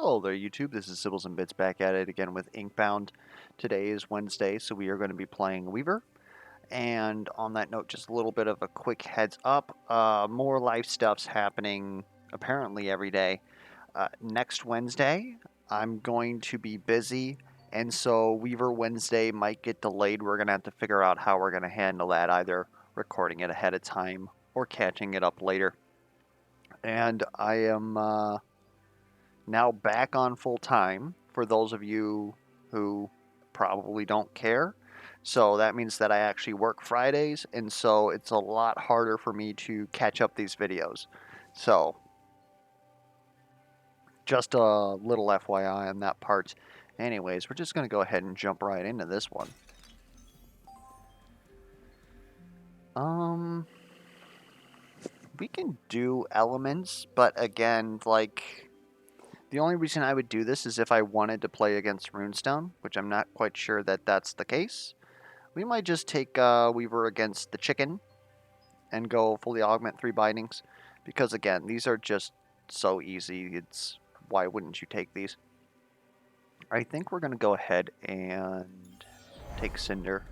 Hello there, YouTube. This is Sibbles and Bits back at it again with Inkbound. Today is Wednesday, so we are going to be playing Weaver. And on that note, just a little bit of a quick heads up. More life stuff's happening apparently every day. Next Wednesday, I'm going to be busy, and so Weaver Wednesday might get delayed. We're going to have to figure out how we're going to handle that, either recording it ahead of time or catching it up later. And I am now back on full time for those of you who probably don't care. So that means that I actually work Fridays, and so it's a lot harder for me to catch up these videos. So, just a little FYI on that part. Anyways, we're just going to go ahead and jump right into this one. We can do elements, but again, like, the only reason I would do this is if I wanted to play against Runestone, which I'm not quite sure that that's the case. We might just take Weaver against the chicken and go fully augment 3 bindings, because again, these are just so easy. It's why wouldn't you take these? I think we're going to go ahead and take Cinder.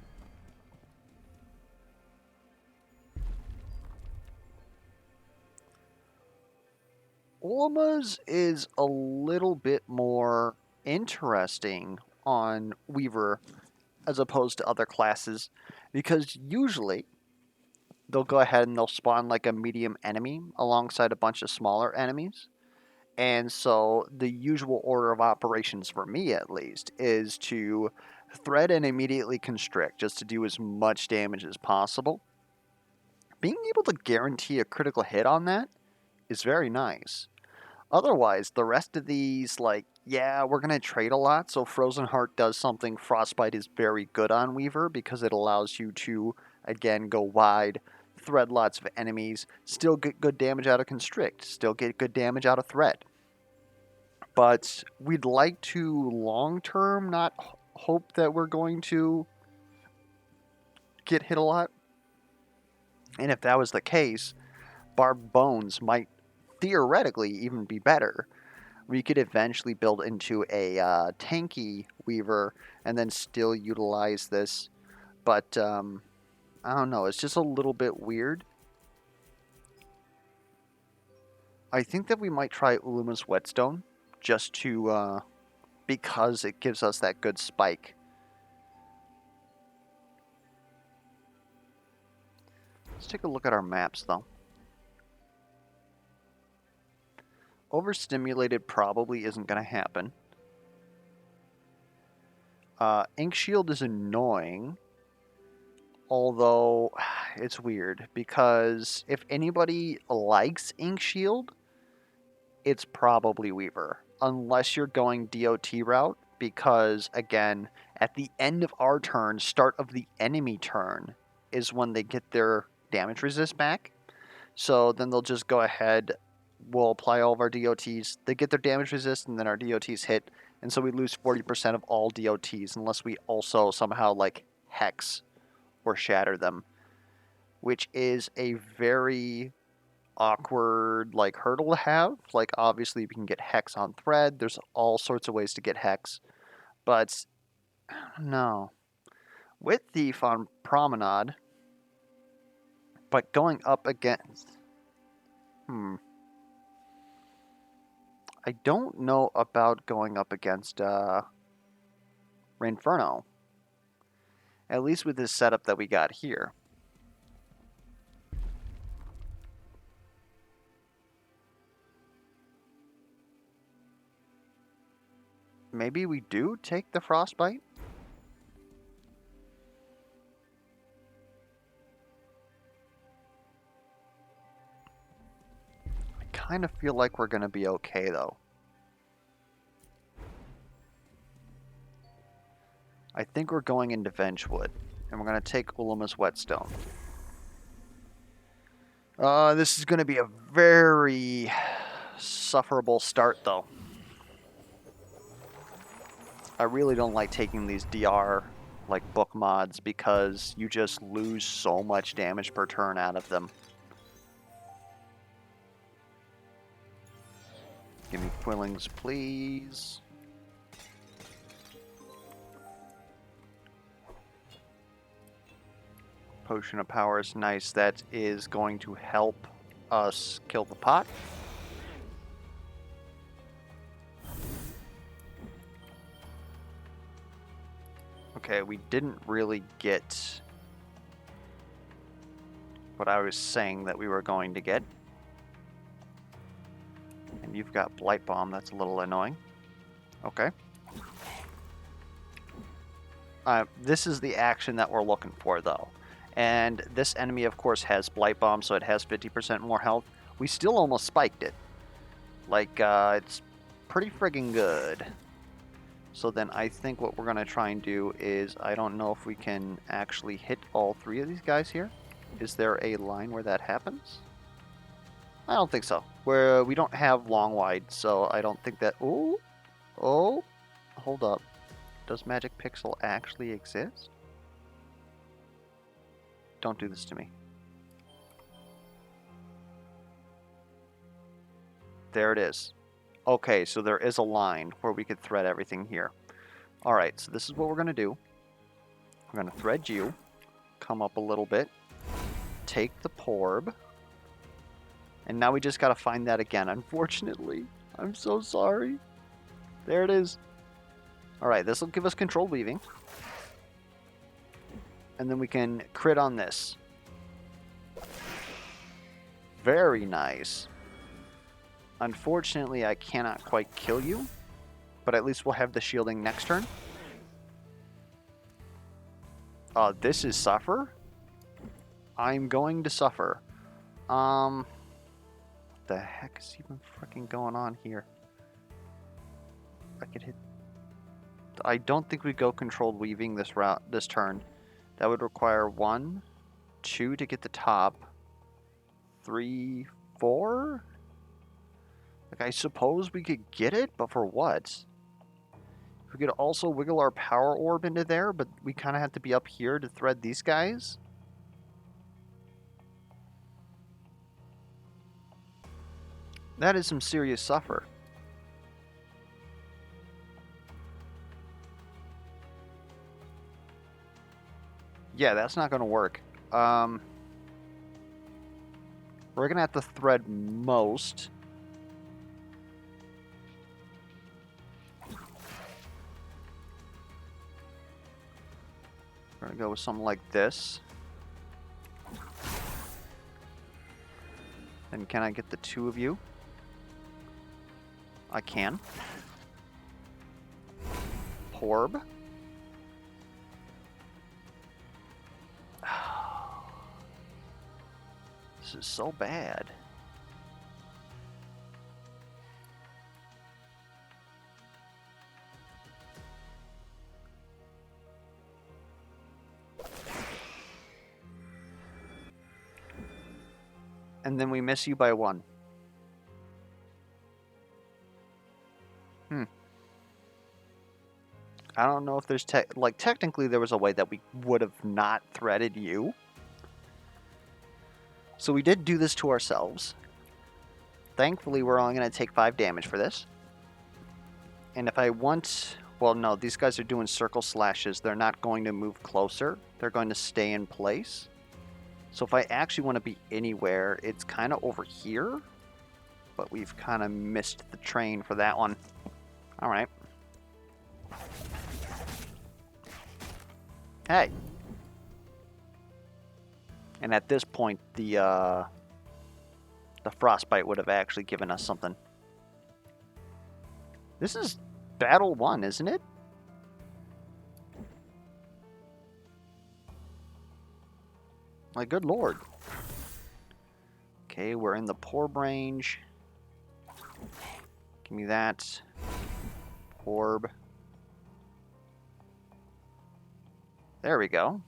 Ulma's is a little bit more interesting on Weaver as opposed to other classes, because usually they'll go ahead and they'll spawn like a medium enemy alongside a bunch of smaller enemies. And so the usual order of operations for me, at least, is to thread and immediately constrict just to do as much damage as possible. Being able to guarantee a critical hit on that is very nice. Otherwise, the rest of these, like, yeah, we're going to trade a lot, so Frozen Heart does something Frostbite is very good on Weaver, because it allows you to, again, go wide, thread lots of enemies, still get good damage out of Constrict, still get good damage out of Thread. But we'd like to, long-term, not hope that we're going to get hit a lot. And if that was the case, Barbed Bones might theoretically even be better. We could eventually build into a tanky Weaver and then still utilize this. But, I don't know, it's just a little bit weird. I think that we might try Uluma's Whetstone, just to, because it gives us that good spike. Let's take a look at our maps, though. Overstimulated probably isn't going to happen. Ink Shield is annoying, although it's weird, because if anybody likes Ink Shield, it's probably Weaver, unless you're going DOT route, because, again, at the end of our turn, start of the enemy turn, is when they get their damage resist back. So then they'll just go ahead, we'll apply all of our DOTs, they get their damage resist, and then our DOTs hit, and so we lose 40% of all DOTs, unless we also somehow, like, hex or shatter them, which is a very awkward, like, hurdle to have. Like, obviously you can get hex on Thread, there's all sorts of ways to get hex, but I don't know. With Thief on Promenade, but going up against... I don't know about going up against Reinferno. At least with this setup that we got here. Maybe we do take the Frostbite? I kind of feel like we're going to be okay, though. I think we're going into Vengewood, and we're going to take Uluma's Whetstone. This is going to be a very sufferable start, though. I really don't like taking these DR, like, book mods, because you just lose so much damage per turn out of them. Give me quillings, please. Potion of power is nice. That is going to help us kill the pot. Okay, we didn't really get what I was saying that we were going to get. And you've got Blight Bomb. That's a little annoying. Okay. This is the action that we're looking for, though. And this enemy, of course, has Blight Bomb, so it has 50% more health. We still almost spiked it. Like, it's pretty friggin' good. So then I think what we're going to try and do is, I don't know if we can actually hit all three of these guys here. Is there a line where that happens? I don't think so. We don't have long wide, so I don't think that... Oh, hold up. Does Magic Pixel actually exist? Don't do this to me. There it is. Okay, so there is a line where we could thread everything here. Alright, so this is what we're going to do. We're going to thread you, come up a little bit, take the Porb, and now we just got to find that again, unfortunately. I'm so sorry. There it is. Alright, this will give us control weaving. And then we can crit on this. Very nice. Unfortunately, I cannot quite kill you, but at least we'll have the shielding next turn. This is suffer. I'm going to suffer. What the heck is even freaking going on here? I could hit... I don't think we go controlled weaving this turn. That would require 1, 2 to get the top, 3, 4. Like, I suppose we could get it, but for what? We could also wiggle our power orb into there, but we kind of have to be up here to thread these guys. That is some serious suffer. Yeah, that's not going to work. We're going to have to thread most. We're going to go with something like this. And can I get the two of you? I can. Porb. This is so bad. And then we miss you by 1. I don't know if there's technically there was a way that we would have not threaded you. So we did do this to ourselves. Thankfully, we're only going to take 5 damage for this. And if I want... Well, no, these guys are doing circle slashes. They're not going to move closer. They're going to stay in place. So if I actually want to be anywhere, it's kind of over here. But we've kind of missed the train for that one. All right. Hey. And at this point, the frostbite would have actually given us something. This is battle 1, isn't it? My good lord. Okay, we're in the Porb range. Give me that. Porb. There we go.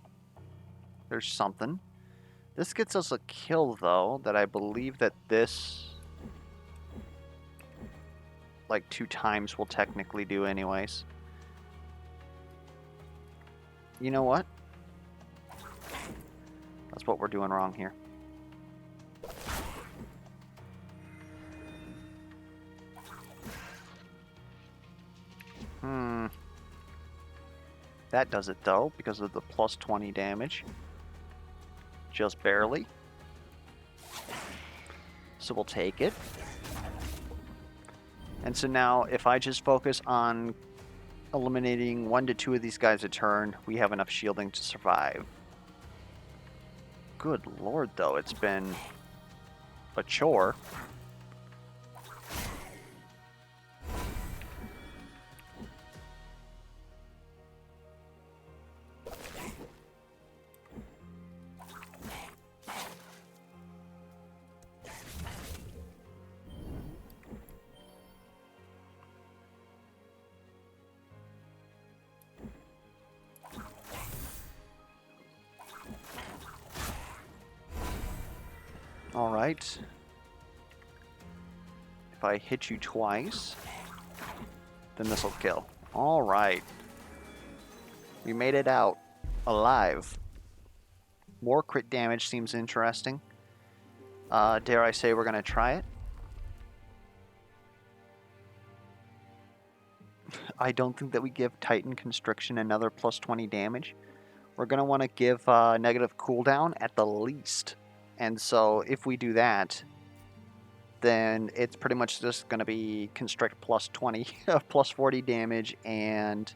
There's something. This gets us a kill, though, that I believe that this... like 2 times will technically do anyways. You know what? That's what we're doing wrong here. Hmm. That does it though, because of the plus 20 damage. Just barely. So we'll take it. And so now, if I just focus on eliminating 1 to 2 of these guys a turn, we have enough shielding to survive. Good lord, though, it's been a chore. Alright. If I hit you twice, then this will kill. Alright. We made it out alive. More crit damage seems interesting. Dare I say we're going to try it? I don't think that we give Titan Constriction another plus 20 damage. We're going to want to give negative cooldown at the least. And so if we do that, then it's pretty much just going to be Constrict plus 20, plus 40 damage, and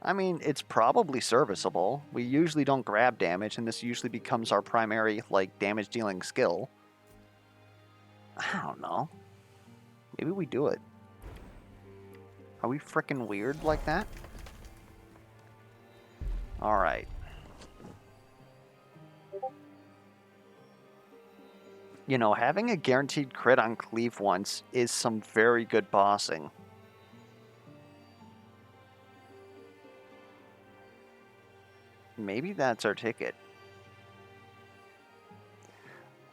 I mean, it's probably serviceable. We usually don't grab damage, and this usually becomes our primary, like, damage-dealing skill. I don't know. Maybe we do it. Are we frickin' weird like that? Alright. You know, having a guaranteed crit on Cleave once is some very good bossing. Maybe that's our ticket.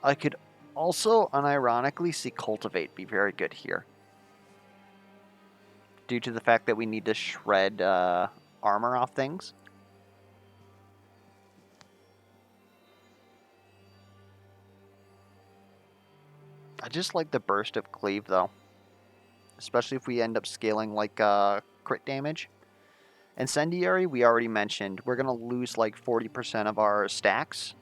I could also, unironically, see Cultivate be very good here. Due to the fact that we need to shred armor off things. I just like the burst of Cleave, though. Especially if we end up scaling, like, crit damage. Incendiary, we already mentioned. We're going to lose, like, 40% of our stacks.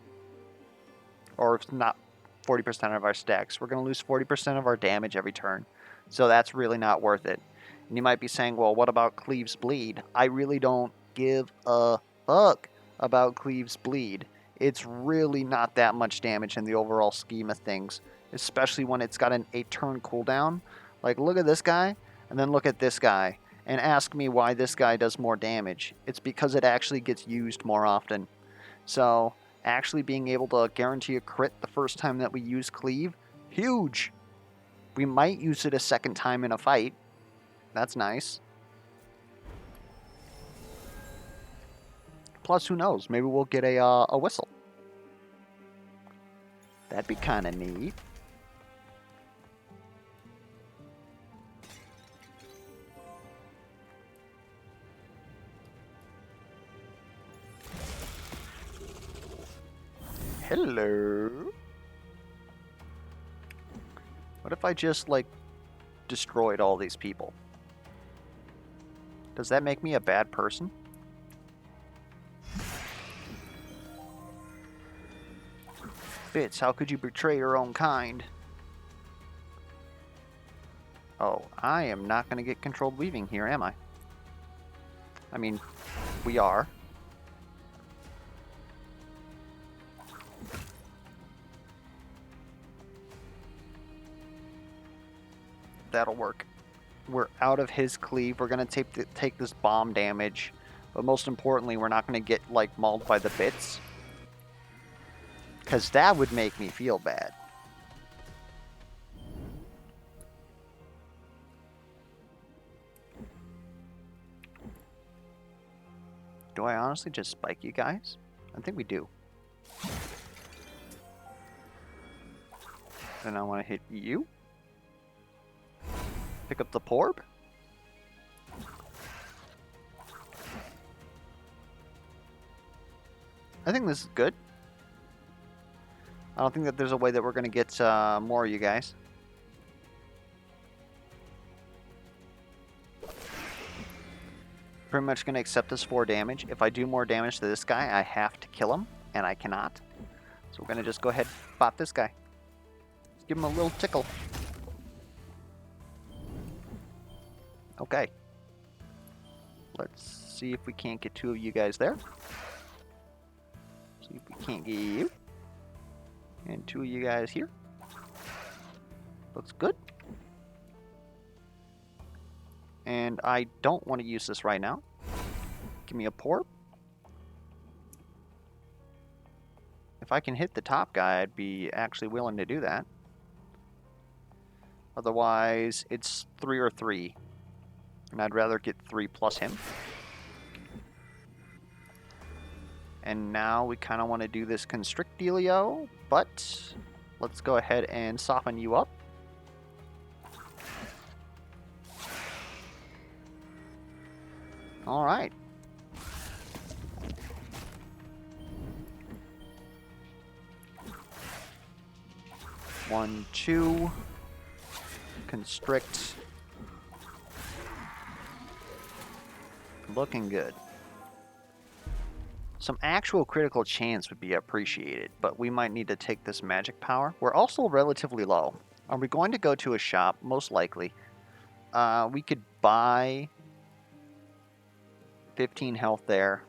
Or if not 40% of our stacks. We're going to lose 40% of our damage every turn. So that's really not worth it. And you might be saying, well, what about Cleave's Bleed? I really don't give a fuck about Cleave's Bleed. It's really not that much damage in the overall scheme of things. Especially when it's got an 8-turn cooldown. Like, look at this guy, and then look at this guy. And ask me why this guy does more damage. It's because it actually gets used more often. So, actually being able to guarantee a crit the first time that we use Cleave, huge! We might use it a second time in a fight. That's nice. Plus, who knows? Maybe we'll get a whistle. That'd be kind of neat. Hello. What if I just, like, destroyed all these people? Does that make me a bad person? Fitz, how could you betray your own kind? Oh, I am not going to get controlled weaving here, am I? I mean, we are. That'll work. We're out of his Cleave. We're going to take this bomb damage. But most importantly, we're not going to get, like, mauled by the bits. Because that would make me feel bad. Do I honestly just spike you guys? I think we do. Then I want to hit you. Pick up the Porb. I think this is good. I don't think that there's a way that we're going to get more of you guys. Pretty much going to accept this 4 damage. If I do more damage to this guy, I have to kill him, and I cannot. So we're going to just go ahead and bot this guy. Let's give him a little tickle. Okay. Let's see if we can't get 2 of you guys there. See if we can't get you. And 2 of you guys here. Looks good. And I don't want to use this right now. Give me a pour. If I can hit the top guy, I'd be actually willing to do that. Otherwise, it's 3 or 3. And I'd rather get 3 plus him. And now we kind of want to do this constrict dealio, but let's go ahead and soften you up. All right. One, 2. Constrict. Looking good. Some actual critical chance would be appreciated, but we might need to take this magic power. We're also relatively low. Are we going to go to a shop? Most likely. We could buy 15 health there.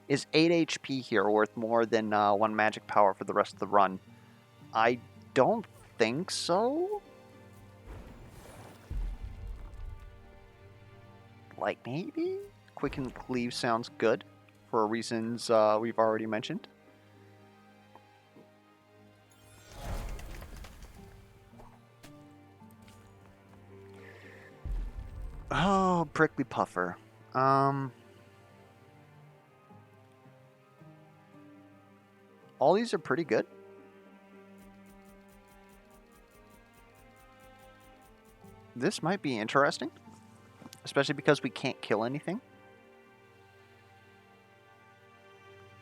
Is 8 HP here worth more than 1 magic power for the rest of the run? I don't think so. Like, maybe? Quick and Cleave sounds good for reasons we've already mentioned. Oh, Prickly Puffer. All these are pretty good. This might be interesting, especially because we can't kill anything.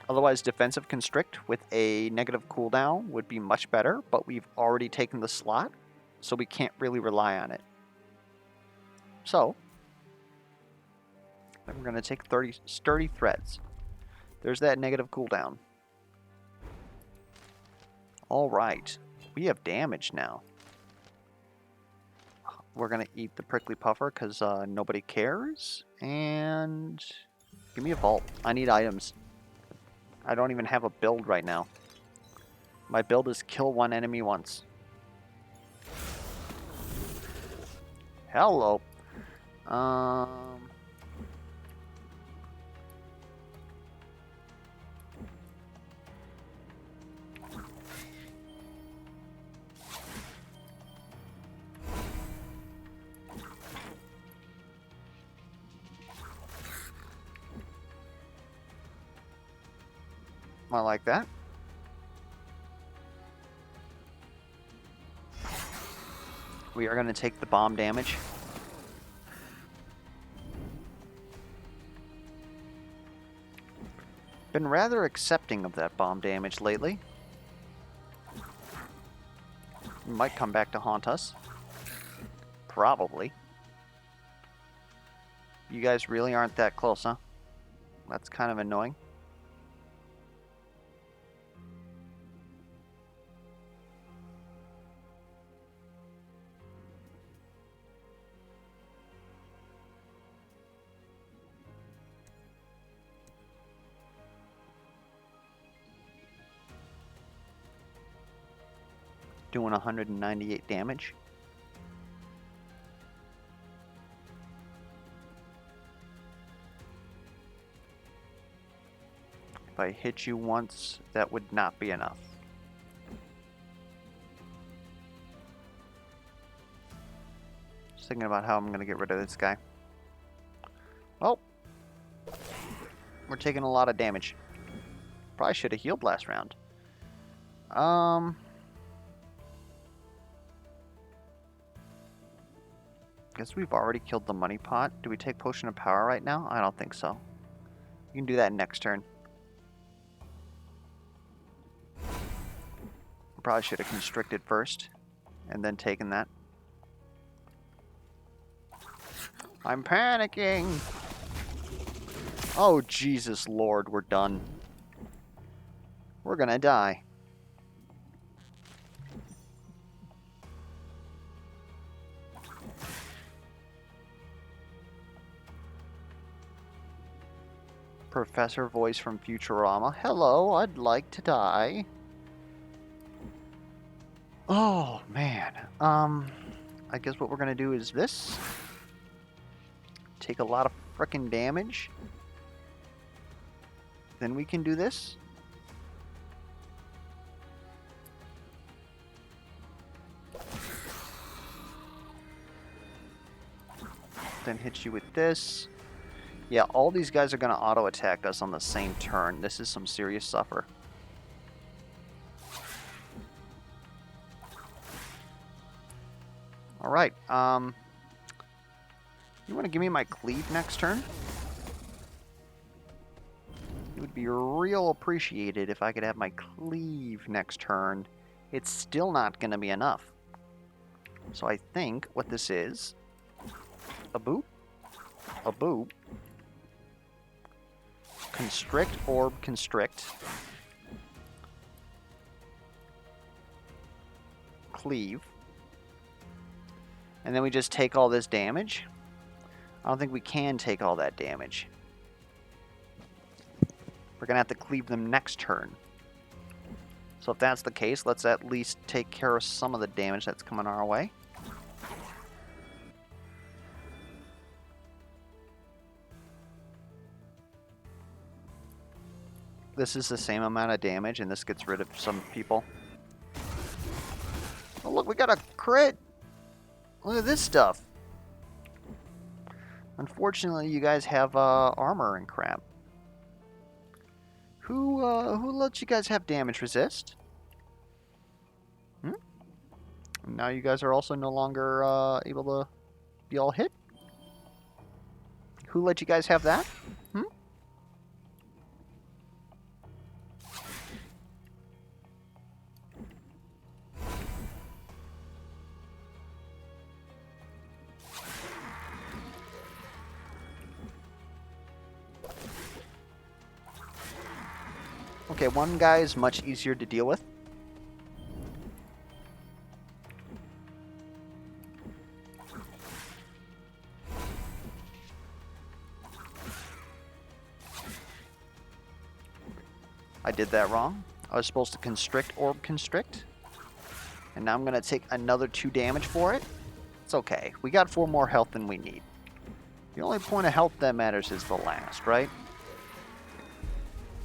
Otherwise, defensive constrict with a negative cooldown would be much better, but we've already taken the slot, so we can't really rely on it. So, then we're going to take 30 sturdy threads. There's that negative cooldown. All right, we have damage now. We're going to eat the Prickly Puffer because nobody cares. And give me a vault. I need items. I don't even have a build right now. My build is kill 1 enemy once. Hello. I like that. We are going to take the bomb damage. Been rather accepting of that bomb damage lately. It might come back to haunt us. Probably. You guys really aren't that close, huh? That's kind of annoying. Doing 198 damage. If I hit you once, that would not be enough. Just thinking about how I'm going to get rid of this guy. Oh! We're taking a lot of damage. Probably should have healed last round. Guess we've already killed the money pot. Do we take Potion of Power right now? I don't think so. You can do that next turn. Probably should have constricted first and then taken that. I'm panicking! Oh, Jesus Lord, we're done. We're gonna die. Professor voice from Futurama. Hello, I'd like to die. Oh, man. I guess what we're gonna do is this. Take a lot of frickin' damage. Then we can do this. Then hit you with this. Yeah, all these guys are going to auto-attack us on the same turn. This is some serious suffer. Alright, you want to give me my cleave next turn? It would be real appreciated if I could have my cleave next turn. It's still not going to be enough. So I think what this is... A boop. A boop. Constrict, orb, constrict. Cleave. And then we just take all this damage. I don't think we can take all that damage. We're going to have to cleave them next turn. So if that's the case, let's at least take care of some of the damage that's coming our way. This is the same amount of damage, and this gets rid of some people. Oh, look, we got a crit! Look at this stuff. Unfortunately, you guys have armor and crap. Who lets you guys have damage resist? Now you guys are also no longer able to be all hit? Who let you guys have that? Okay, one guy is much easier to deal with. I did that wrong. I was supposed to constrict, orb constrict. And now I'm going to take another 2 damage for it. It's okay. We got 4 more health than we need. The only point of health that matters is the last, right?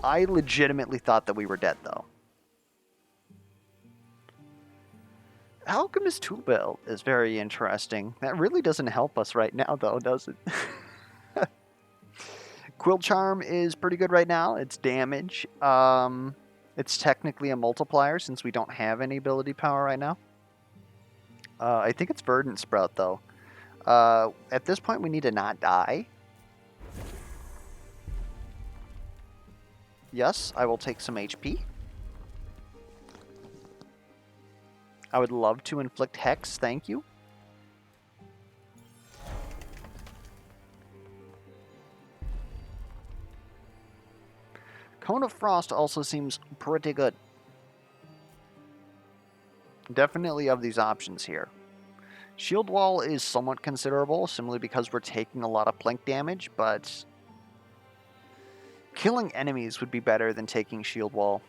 I legitimately thought that we were dead, though. Alchemist Tool Belt is very interesting. That really doesn't help us right now, though, does it? Quill Charm is pretty good right now. It's damage. It's technically a multiplier since we don't have any ability power right now. I think it's Verdant Sprout, though. At this point, we need to not die. Yes, I will take some HP. I would love to inflict Hex, thank you. Cone of Frost also seems pretty good. Definitely of these options here. Shield Wall is somewhat considerable, simply because we're taking a lot of blink damage, but killing enemies would be better than taking Shield Wall.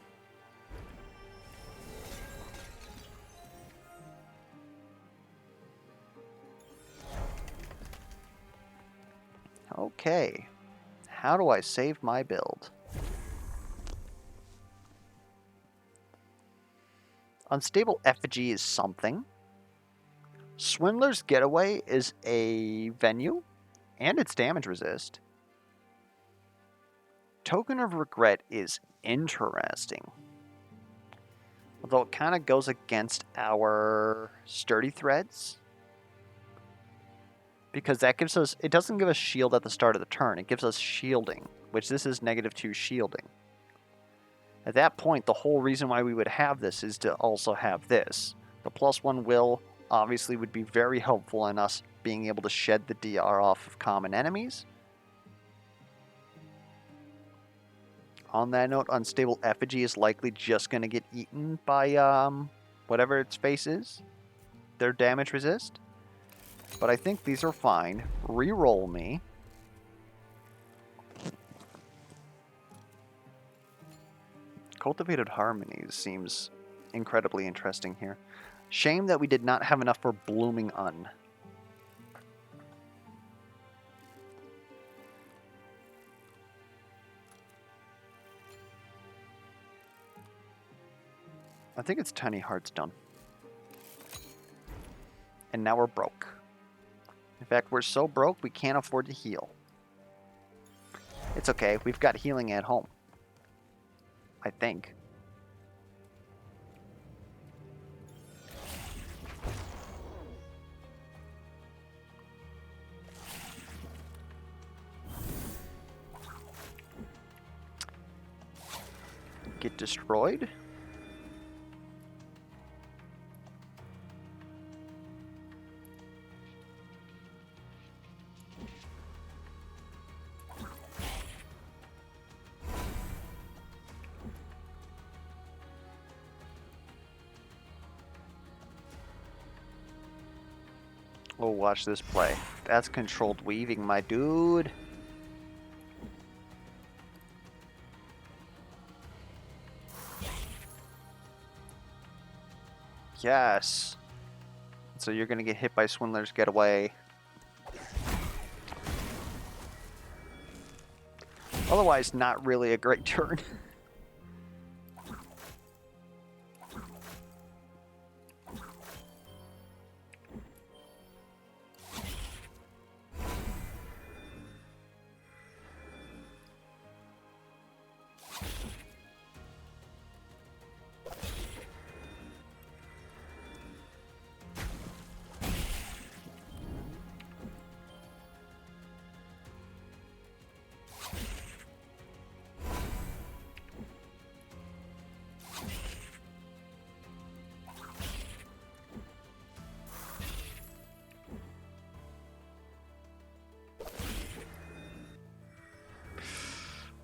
Okay. How do I save my build? Unstable Effigy is something. Swindler's Getaway is a venue, and it's damage resist. Token of Regret is interesting. Although it kind of goes against our Sturdy Threads. Because that gives us... It doesn't give us shield at the start of the turn. It gives us shielding, which this is -2 shielding. At that point, the whole reason why we would have this is to also have this. The +1 will obviously would be very helpful in us being able to shed the DR off of common enemies. On that note, Unstable Effigy is likely just going to get eaten by whatever its face is. Their damage resist. But I think these are fine. Reroll me. Cultivated Harmonies seems incredibly interesting here. Shame that we did not have enough for Blooming Un. I think it's Tiny Heart's done. And now we're broke. In fact, we're so broke we can't afford to heal. It's okay, we've got healing at home. I think. Get destroyed. Oh, watch this play. That's controlled weaving, my dude. Yes. So you're gonna get hit by Swindler's Getaway. Otherwise, not really a great turn.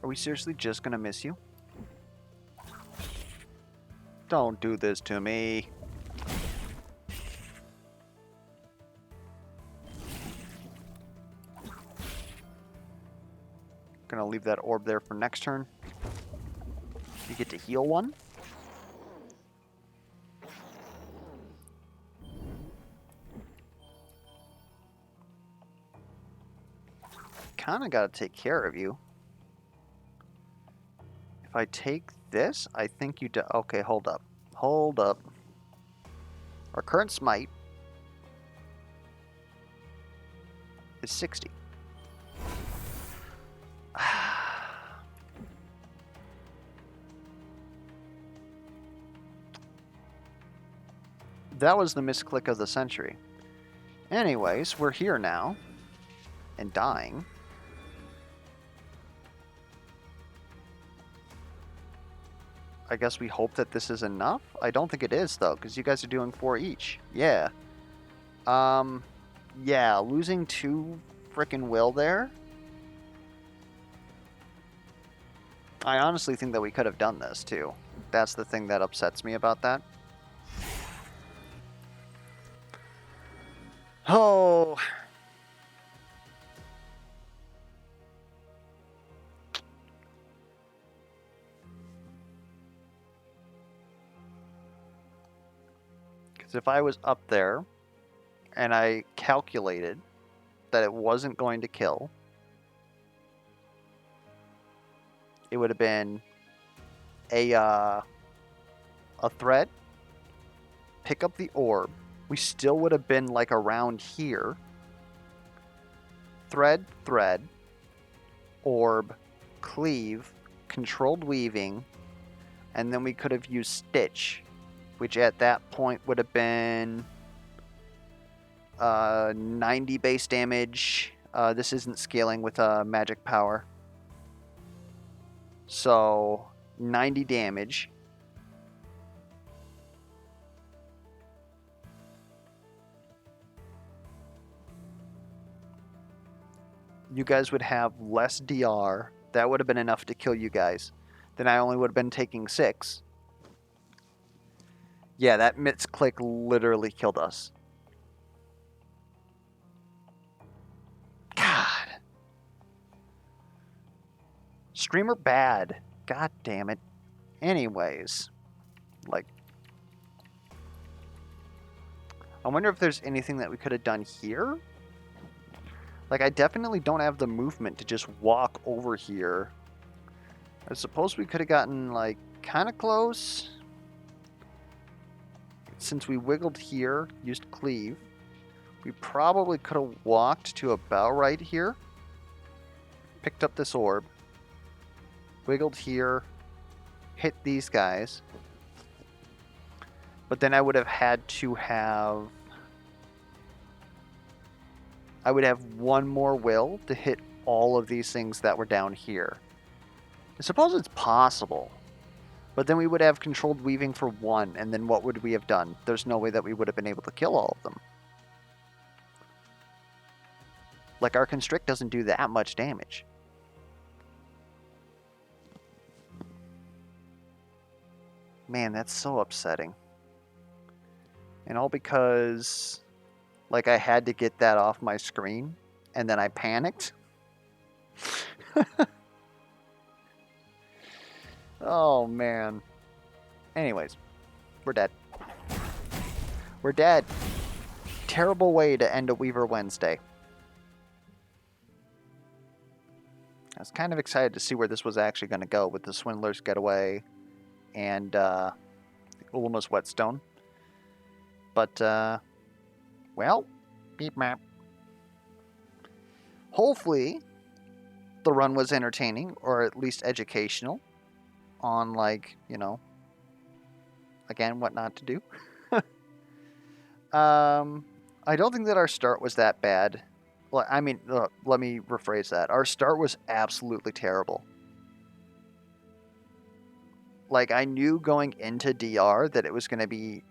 Are we seriously just gonna miss you? Don't do this to me. Gonna leave that orb there for next turn. You get to heal one. Kinda gotta take care of you. If I take this, I think you do. Okay, hold up. Hold up. Our current smite is 60. That was the misclick of the century. Anyways, we're here now. And dying. I guess we hope that this is enough? I don't think it is, though, because you guys are doing 4 each. Yeah. Yeah, losing 2 frickin' will there? I honestly think that we could have done this, too. That's the thing that upsets me about that. Oh. Because if I was up there and I calculated that it wasn't going to kill, it would have been a thread, pick up the orb. We still would have been like around here. Thread, thread, orb, cleave, controlled weaving, and then we could have used stitch, which at that point would have been 90 base damage. This isn't scaling with magic power. So 90 damage. You guys would have less DR. That would have been enough to kill you guys. then I only would have been taking 6. Yeah, that misclick literally killed us. God. Streamer bad. God damn it. Anyways, like, I wonder if there's anything that we could have done here. Like, I definitely don't have the movement to just walk over here. I suppose we could have gotten, like, kind of close. Since we wiggled here, used cleave, we probably could have walked to about right here. Picked up this orb. Wiggled here. Hit these guys. But then I would have had to have... I would have one more will to hit all of these things that were down here. I suppose it's possible. But then we would have controlled weaving for 1, and then what would we have done? There's no way that we would have been able to kill all of them. Like, our constrict doesn't do that much damage. Man, that's so upsetting. And all because, like, I had to get that off my screen, and then I panicked. Oh, man. Anyways, we're dead. We're dead. Terrible way to end a Weaver Wednesday. I was kind of excited to see where this was actually going to go with the Swindler's Getaway and Ulma's Whetstone. But, well, beep map. Hopefully, the run was entertaining, or at least educational, on, like, you know, again, what not to do. I don't think that our start was that bad. Well, I mean, let me rephrase that. Our start was absolutely terrible. Like, I knew going into DR that it was going to be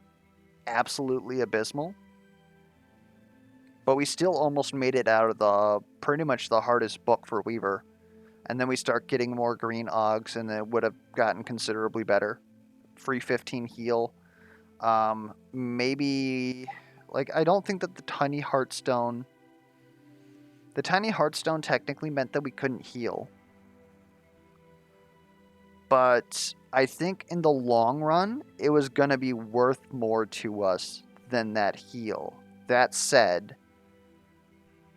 absolutely abysmal. But we still almost made it out of the pretty much the hardest book for Weaver. And then we start getting more green Augs, and it would have gotten considerably better. Free 15 heal. Maybe, like, I don't think that the Tiny Heartstone... The Tiny Heartstone technically meant that we couldn't heal. But I think in the long run, it was going to be worth more to us than that heal. That said,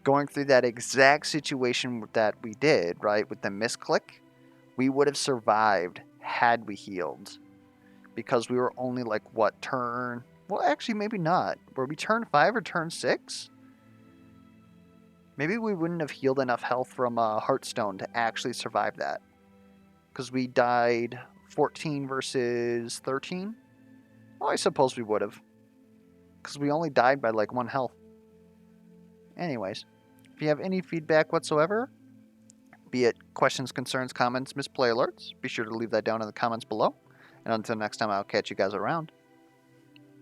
going through that exact situation that we did, right, with the misclick, we would have survived had we healed. Because we were only, like, what, turn... Well, actually, maybe not. Were we turn 5 or turn 6? Maybe we wouldn't have healed enough health from Heartstone to actually survive that. Because we died 14 versus 13? Well, I suppose we would have. Because we only died by, like, 1 health. Anyways, if you have any feedback whatsoever, be it questions, concerns, comments, misplay alerts, be sure to leave that down in the comments below. And until next time, I'll catch you guys around.